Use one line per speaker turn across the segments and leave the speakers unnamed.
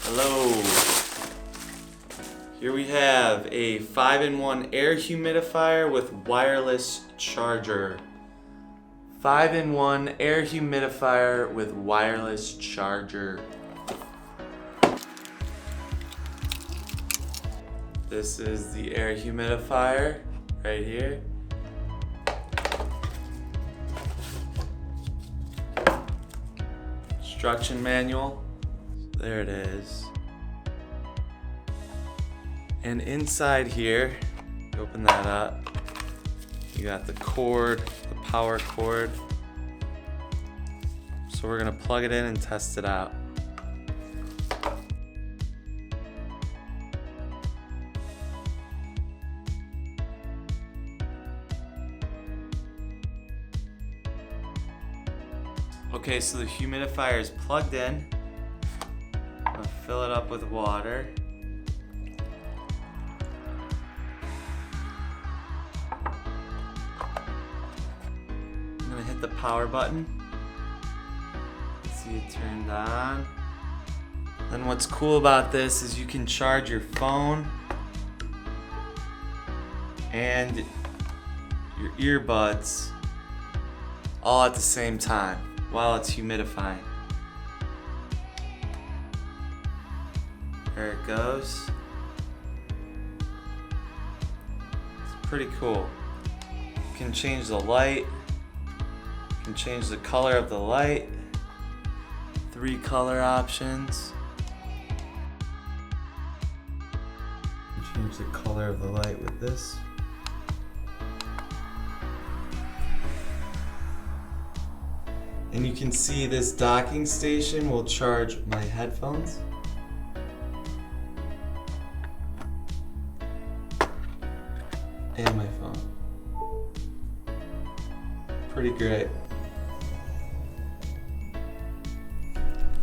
Hello. Here we have a 5-in-1 air humidifier with wireless charger. 5-in-1 air humidifier with wireless charger. This is the air humidifier right here. Instruction manual. There it is. And inside here, you open that up, you got the cord, the power cord. So we're gonna plug it in and test it out. Okay, so the humidifier is plugged in. I'm gonna fill it up with water. I'm gonna hit the power button. See it turned on. Then what's cool about this is you can charge your phone and your earbuds all at the same time while it's humidifying. There it goes. It's pretty cool. You can change the light. You can change the color of the light. 3 color options. You can change the color of the light with this. And you can see this docking station will charge my headphones. And my phone. Pretty great.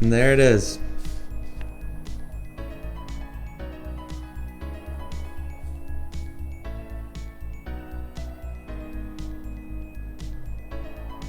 And there it is.